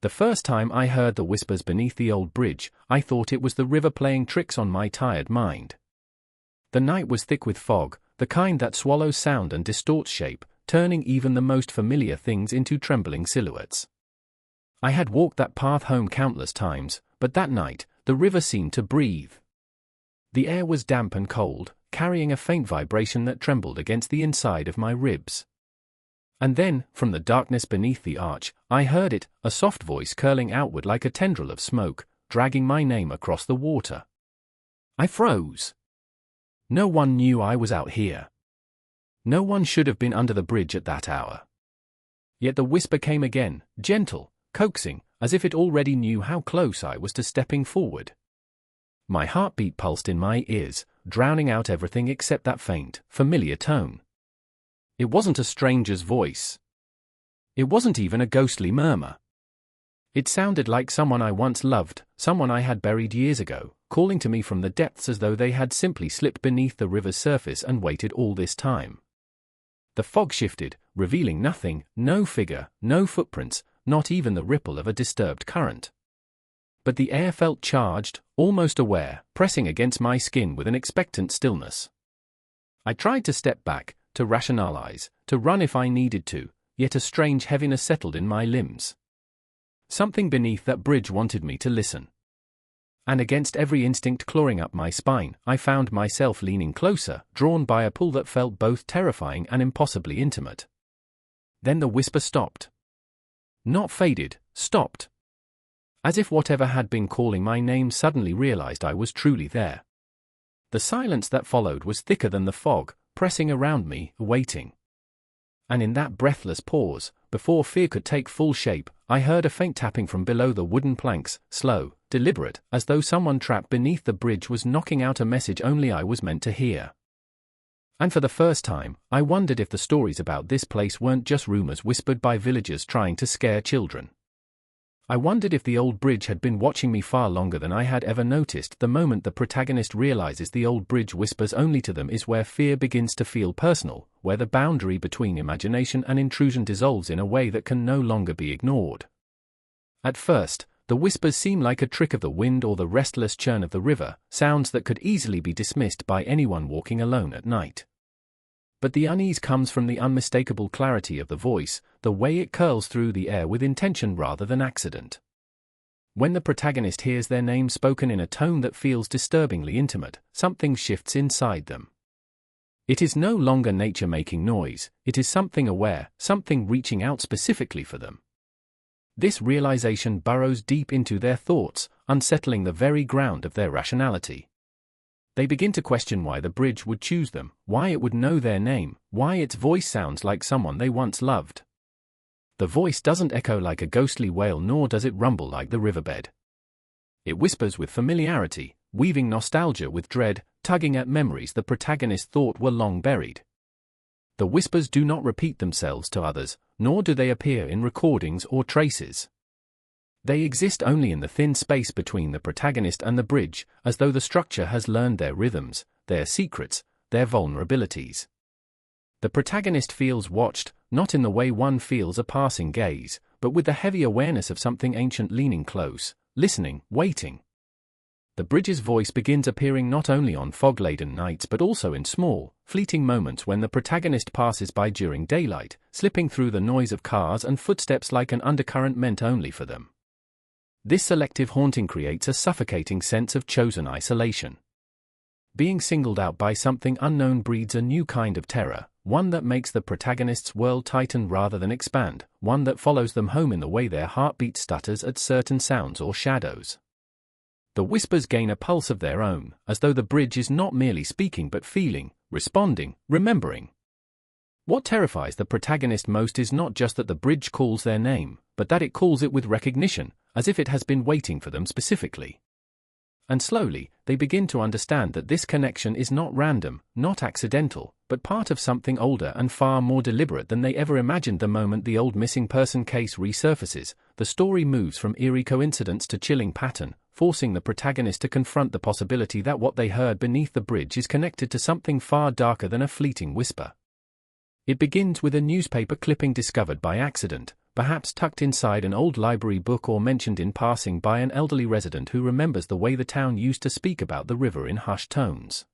The first time I heard the whispers beneath the old bridge, I thought it was the river playing tricks on my tired mind. The night was thick with fog, the kind that swallows sound and distorts shape, turning even the most familiar things into trembling silhouettes. I had walked that path home countless times, but that night, the river seemed to breathe. The air was damp and cold, carrying a faint vibration that trembled against the inside of my ribs. And then, from the darkness beneath the arch, I heard it, a soft voice curling outward like a tendril of smoke, dragging my name across the water. I froze. No one knew I was out here. No one should have been under the bridge at that hour. Yet the whisper came again, gentle, coaxing, as if it already knew how close I was to stepping forward. My heartbeat pulsed in my ears, drowning out everything except that faint, familiar tone. It wasn't a stranger's voice. It wasn't even a ghostly murmur. It sounded like someone I once loved, someone I had buried years ago, calling to me from the depths as though they had simply slipped beneath the river's surface and waited all this time. The fog shifted, revealing nothing, no figure, no footprints, not even the ripple of a disturbed current. But the air felt charged, almost aware, pressing against my skin with an expectant stillness. I tried to step back, to rationalize, to run if I needed to, yet a strange heaviness settled in my limbs. Something beneath that bridge wanted me to listen. And against every instinct clawing up my spine, I found myself leaning closer, drawn by a pull that felt both terrifying and impossibly intimate. Then the whisper stopped. Not faded, stopped. As if whatever had been calling my name suddenly realized I was truly there. The silence that followed was thicker than the fog, pressing around me, waiting. And in that breathless pause, before fear could take full shape, I heard a faint tapping from below the wooden planks, slow, deliberate, as though someone trapped beneath the bridge was knocking out a message only I was meant to hear. And for the first time, I wondered if the stories about this place weren't just rumors whispered by villagers trying to scare children. I wondered if the old bridge had been watching me far longer than I had ever noticed. The moment the protagonist realizes the old bridge whispers only to them is where fear begins to feel personal, where the boundary between imagination and intrusion dissolves in a way that can no longer be ignored. At first, the whispers seem like a trick of the wind or the restless churn of the river, sounds that could easily be dismissed by anyone walking alone at night. But the unease comes from the unmistakable clarity of the voice, the way it curls through the air with intention rather than accident. When the protagonist hears their name spoken in a tone that feels disturbingly intimate, something shifts inside them. It is no longer nature making noise, it is something aware, something reaching out specifically for them. This realization burrows deep into their thoughts, unsettling the very ground of their rationality. They begin to question why the bridge would choose them, why it would know their name, why its voice sounds like someone they once loved. The voice doesn't echo like a ghostly wail, nor does it rumble like the riverbed. It whispers with familiarity, weaving nostalgia with dread, tugging at memories the protagonist thought were long buried. The whispers do not repeat themselves to others, nor do they appear in recordings or traces. They exist only in the thin space between the protagonist and the bridge, as though the structure has learned their rhythms, their secrets, their vulnerabilities. The protagonist feels watched, not in the way one feels a passing gaze, but with the heavy awareness of something ancient leaning close, listening, waiting. The bridge's voice begins appearing not only on fog-laden nights but also in small, fleeting moments when the protagonist passes by during daylight, slipping through the noise of cars and footsteps like an undercurrent meant only for them. This selective haunting creates a suffocating sense of chosen isolation. Being singled out by something unknown breeds a new kind of terror, one that makes the protagonist's world tighten rather than expand, one that follows them home in the way their heartbeat stutters at certain sounds or shadows. The whispers gain a pulse of their own, as though the bridge is not merely speaking but feeling, responding, remembering. What terrifies the protagonist most is not just that the bridge calls their name, but that it calls it with recognition, as if it has been waiting for them specifically. And slowly, they begin to understand that this connection is not random, not accidental, but part of something older and far more deliberate than they ever imagined. The moment the old missing person case resurfaces, the story moves from eerie coincidence to chilling pattern, forcing the protagonist to confront the possibility that what they heard beneath the bridge is connected to something far darker than a fleeting whisper. It begins with a newspaper clipping discovered by accident, perhaps tucked inside an old library book or mentioned in passing by an elderly resident who remembers the way the town used to speak about the river in hushed tones.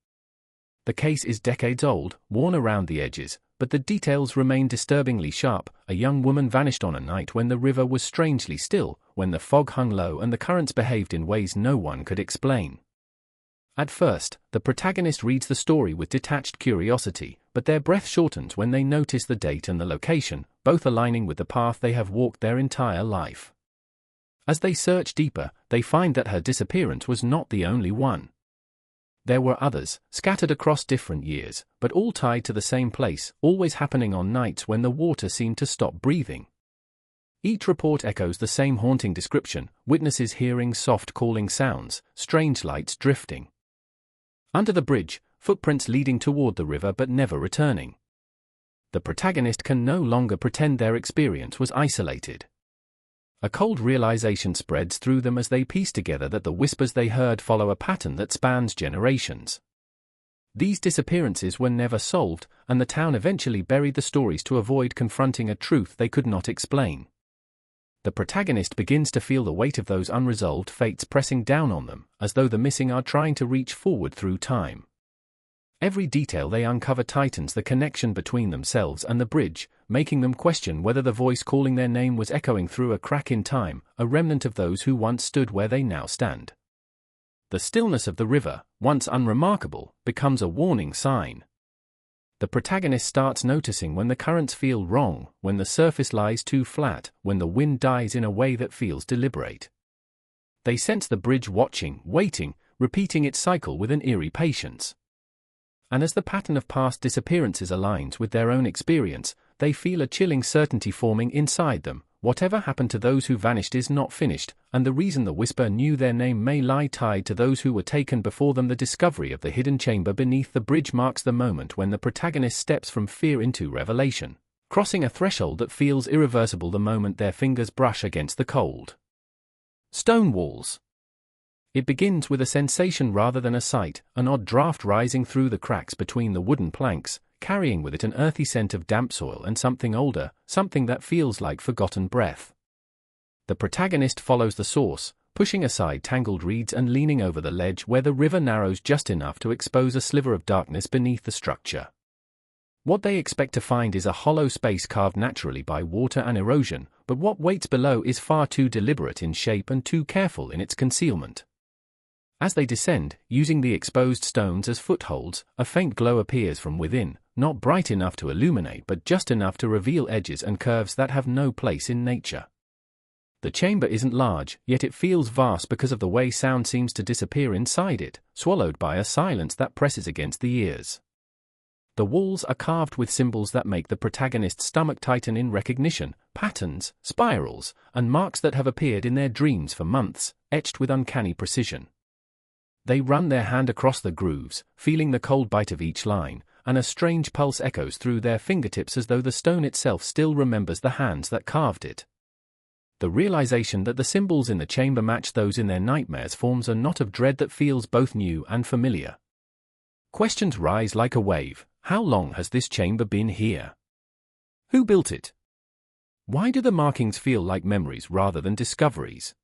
The case is decades old, worn around the edges, but the details remain disturbingly sharp. A young woman vanished on a night when the river was strangely still, when the fog hung low and the currents behaved in ways no one could explain. At first, the protagonist reads the story with detached curiosity, but their breath shortens when they notice the date and the location, both aligning with the path they have walked their entire life. As they search deeper, they find that her disappearance was not the only one. There were others, scattered across different years, but all tied to the same place, always happening on nights when the water seemed to stop breathing. Each report echoes the same haunting description: witnesses hearing soft calling sounds, strange lights drifting under the bridge, footprints leading toward the river but never returning. The protagonist can no longer pretend their experience was isolated. A cold realization spreads through them as they piece together that the whispers they heard follow a pattern that spans generations. These disappearances were never solved, and the town eventually buried the stories to avoid confronting a truth they could not explain. The protagonist begins to feel the weight of those unresolved fates pressing down on them, as though the missing are trying to reach forward through time. Every detail they uncover tightens the connection between themselves and the bridge, making them question whether the voice calling their name was echoing through a crack in time, a remnant of those who once stood where they now stand. The stillness of the river, once unremarkable, becomes a warning sign. The protagonist starts noticing when the currents feel wrong, when the surface lies too flat, when the wind dies in a way that feels deliberate. They sense the bridge watching, waiting, repeating its cycle with an eerie patience. And as the pattern of past disappearances aligns with their own experience, they feel a chilling certainty forming inside them: whatever happened to those who vanished is not finished, and the reason the whisper knew their name may lie tied to those who were taken before them. The discovery of the hidden chamber beneath the bridge marks the moment when the protagonist steps from fear into revelation, crossing a threshold that feels irreversible the moment their fingers brush against the cold stone walls. It begins with a sensation rather than a sight, an odd draft rising through the cracks between the wooden planks, carrying with it an earthy scent of damp soil and something older, something that feels like forgotten breath. The protagonist follows the source, pushing aside tangled reeds and leaning over the ledge where the river narrows just enough to expose a sliver of darkness beneath the structure. What they expect to find is a hollow space carved naturally by water and erosion, but what waits below is far too deliberate in shape and too careful in its concealment. As they descend, using the exposed stones as footholds, a faint glow appears from within, not bright enough to illuminate but just enough to reveal edges and curves that have no place in nature. The chamber isn't large, yet it feels vast because of the way sound seems to disappear inside it, swallowed by a silence that presses against the ears. The walls are carved with symbols that make the protagonist's stomach tighten in recognition: patterns, spirals, and marks that have appeared in their dreams for months, etched with uncanny precision. They run their hand across the grooves, feeling the cold bite of each line, and a strange pulse echoes through their fingertips as though the stone itself still remembers the hands that carved it. The realization that the symbols in the chamber match those in their nightmares forms a knot of dread that feels both new and familiar. Questions rise like a wave. How long has this chamber been here? Who built it? Why do the markings feel like memories rather than discoveries?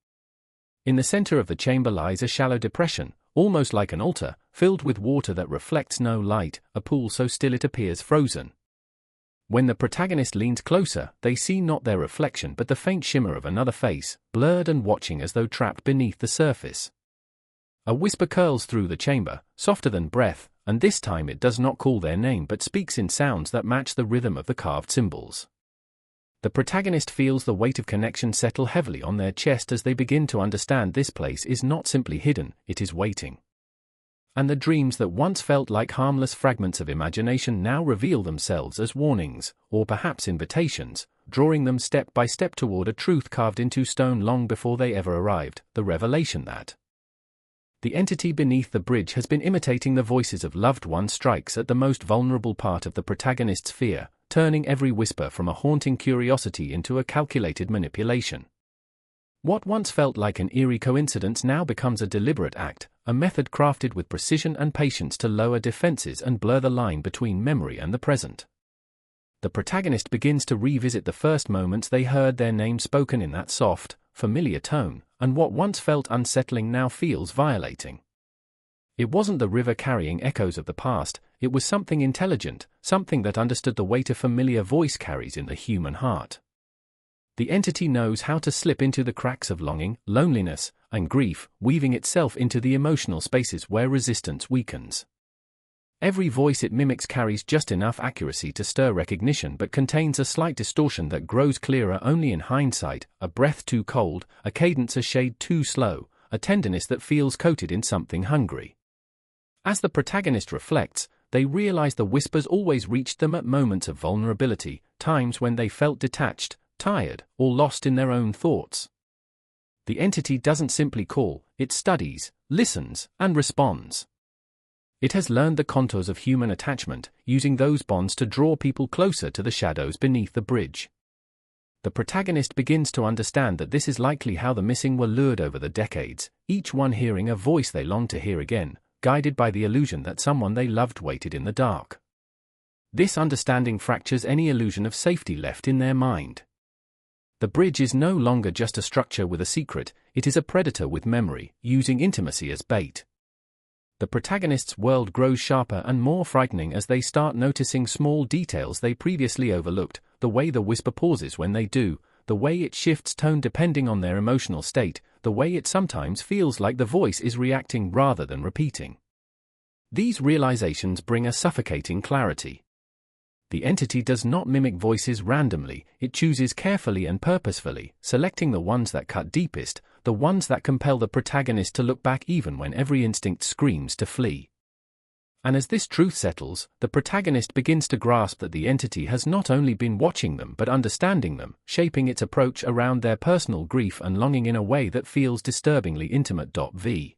In the center of the chamber lies a shallow depression, almost like an altar, filled with water that reflects no light, a pool so still it appears frozen. When the protagonist leans closer, they see not their reflection but the faint shimmer of another face, blurred and watching as though trapped beneath the surface. A whisper curls through the chamber, softer than breath, and this time it does not call their name but speaks in sounds that match the rhythm of the carved symbols. The protagonist feels the weight of connection settle heavily on their chest as they begin to understand this place is not simply hidden, it is waiting. And the dreams that once felt like harmless fragments of imagination now reveal themselves as warnings, or perhaps invitations, drawing them step by step toward a truth carved into stone long before they ever arrived: the revelation that the entity beneath the bridge has been imitating the voices of loved ones strikes at the most vulnerable part of the protagonist's fear, turning every whisper from a haunting curiosity into a calculated manipulation. What once felt like an eerie coincidence now becomes a deliberate act, a method crafted with precision and patience to lower defenses and blur the line between memory and the present. The protagonist begins to revisit the first moments they heard their name spoken in that soft, familiar tone, and what once felt unsettling now feels violating. It wasn't the river carrying echoes of the past, it was something intelligent, something that understood the weight a familiar voice carries in the human heart. The entity knows how to slip into the cracks of longing, loneliness, and grief, weaving itself into the emotional spaces where resistance weakens. Every voice it mimics carries just enough accuracy to stir recognition but contains a slight distortion that grows clearer only in hindsight, a breath too cold, a cadence a shade too slow, a tenderness that feels coated in something hungry. As the protagonist reflects, they realize the whispers always reached them at moments of vulnerability, times when they felt detached, tired, or lost in their own thoughts. The entity doesn't simply call, it studies, listens, and responds. It has learned the contours of human attachment, using those bonds to draw people closer to the shadows beneath the bridge. The protagonist begins to understand that this is likely how the missing were lured over the decades, each one hearing a voice they longed to hear again, guided by the illusion that someone they loved waited in the dark. This understanding fractures any illusion of safety left in their mind. The bridge is no longer just a structure with a secret, it is a predator with memory, using intimacy as bait. The protagonist's world grows sharper and more frightening as they start noticing small details they previously overlooked, the way the whisper pauses when they do, the way it shifts tone depending on their emotional state, the way it sometimes feels like the voice is reacting rather than repeating. These realizations bring a suffocating clarity. The entity does not mimic voices randomly, it chooses carefully and purposefully, selecting the ones that cut deepest, the ones that compel the protagonist to look back even when every instinct screams to flee. And as this truth settles, the protagonist begins to grasp that the entity has not only been watching them but understanding them, shaping its approach around their personal grief and longing in a way that feels disturbingly intimate. V.